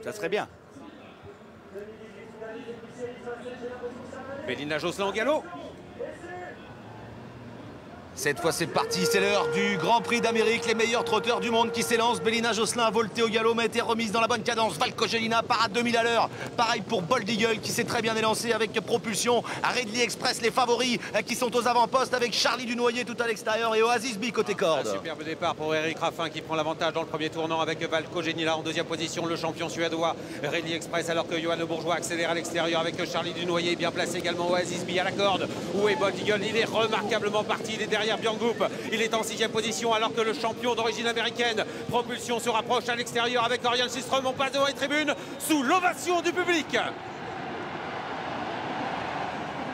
Ça serait bien. Bélina Josselin au galop. Cette fois c'est parti, c'est l'heure du Grand Prix d'Amérique, les meilleurs trotteurs du monde qui s'élancent. Bélina Josselin a volté au galop mais a été remise dans la bonne cadence. Valkojenina part à 2000 à l'heure. Pareil pour Bold Eagle qui s'est très bien élancé avec propulsion. Ridley Express, les favoris qui sont aux avant-postes avec Charlie Dunoyer tout à l'extérieur et Oasis B côté corde. Un superbe départ pour Eric Raffin qui prend l'avantage dans le premier tournant avec Valkojenina en deuxième position, le champion suédois Ridley Express, alors que Johan Le Bourgeois accélère à l'extérieur avec Charlie Dunoyer, bien placé également Oasis B à la corde. Où est Bold Eagle? Il est remarquablement parti, il est derrière Björn Goop. Il est en sixième position alors que le champion d'origine américaine Propulsion se rapproche à l'extérieur avec Orion Systrom. On passe devant les tribunes sous l'ovation du public.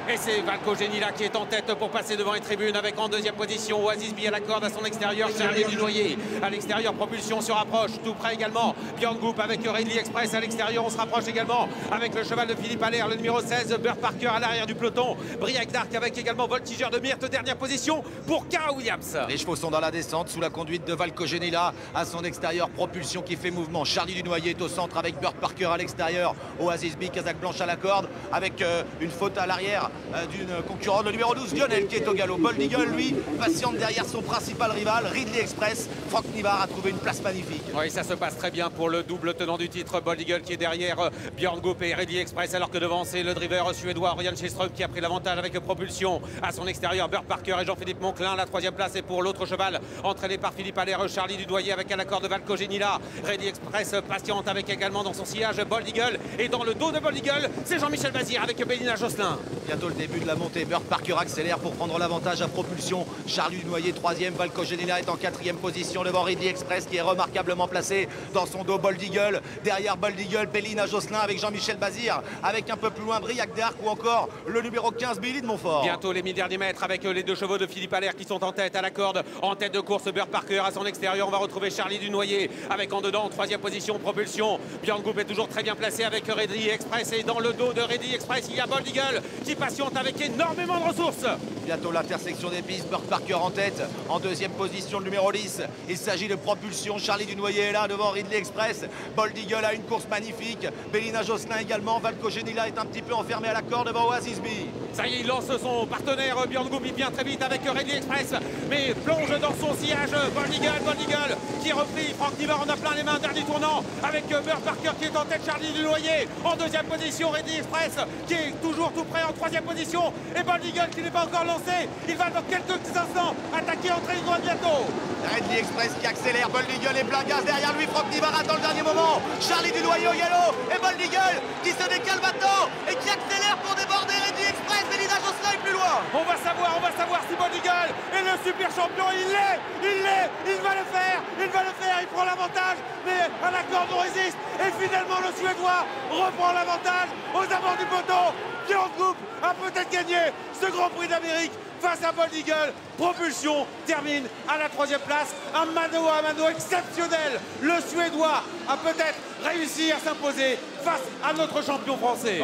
Et c'est Valkojenina qui est en tête pour passer devant les tribunes avec en deuxième position Oasis B à la corde à son extérieur, Charlie Dunoyer. À l'extérieur, Propulsion se rapproche, tout près également Björn Goop avec Ridley Express à l'extérieur. On se rapproche également avec le cheval de Philippe Allaire, le numéro 16, Burt Parker à l'arrière du peloton. Briac Dark avec également Voltigeur de Myrthe, dernière position pour Cara Williams. Les chevaux sont dans la descente sous la conduite de Valkojenina. À son extérieur, Propulsion qui fait mouvement. Charlie Dunoyer est au centre avec Burt Parker à l'extérieur. Oasis B, Casaque Blanche à la corde avec une faute à l'arrière d'une concurrente, le numéro 12 Lionel qui est au galop. Bold Eagle lui patiente derrière son principal rival Ridley Express. Franck Nivard a trouvé une place magnifique. Oui, ça se passe très bien pour le double tenant du titre Bold Eagle qui est derrière Björn Goop et Ridley Express, alors que devant c'est le driver suédois Orion Systrom qui a pris l'avantage avec Propulsion. À son extérieur, Burt Parker et Jean-Philippe Monclin. La troisième place est pour l'autre cheval entraîné par Philippe Allaire, Charlie Dunoyer avec à la corde de Valkojenina. Ridley Express patiente avec également dans son sillage Bold Eagle, et dans le dos de Bold Eagle c'est Jean-Michel Bazir avec Bélina Josselin. Bientôt le début de la montée. Burt Parker accélère pour prendre l'avantage à Propulsion. Charlie Dunoyer troisième, Valkojenina est en quatrième position devant Ridley Express qui est remarquablement placé. Dans son dos Bold Eagle, derrière Bold Eagle, Bélina Josselin avec Jean-Michel Bazir, avec un peu plus loin Briac d'Arc ou encore le numéro 15 Billy de Montfort. Bientôt les 1000 derniers mètres avec les deux chevaux de Philippe Allaire qui sont en tête à la corde. En tête de course Burt Parker, à son extérieur on va retrouver Charlie Dunoyer avec en dedans troisième position Propulsion. Björn Goop est toujours très bien placé avec Ridley Express, et dans le dos de Ridley Express il y a Bold Eagle qui patiente avec énormément de ressources. Bientôt l'intersection des pistes, Burt Parker en tête. En deuxième position le numéro 10, il s'agit de Propulsion. Charlie Dunoyer est là devant Ridley Express. Bold Eagle a une course magnifique. Bélina Josselin également. Valkojenina est un petit peu enfermé à la corde devant Oasis B. Ça y est, il lance son partenaire Björn Goop, il vient très vite avec Ridley Express, mais plonge dans son sillage Bold Eagle qui est repris. Franck Nivard en a plein les mains, dernier tournant avec Burt Parker qui est en tête, Charlie Dunoyer en deuxième position, Ridley Express qui est toujours tout près en troisième position, et Bold Eagle qui n'est pas encore lancé. Il va dans quelques instants attaquer en train droit bientôt. Ridley Express qui accélère, Bold Eagle est plein gaz derrière lui. Franck Nivard attend le dernier moment. Charlie Dunoyer au galop et Bold Eagle qui se décale maintenant et qui accélère pour déborder Ridley Express. Bélina Josselin est plus loin. On va savoir si Bold Eagle est le super champion. Il va le faire, il prend l'avantage, mais à la corde on résiste, et finalement le Suédois reprend l'avantage aux abords du peloton. Björn Goop a peut-être gagné ce Grand Prix d'Amérique face à Bold Eagle. Propulsion termine à la troisième place. Un mano à mano exceptionnel. Le Suédois a peut-être réussi à s'imposer face à notre champion français.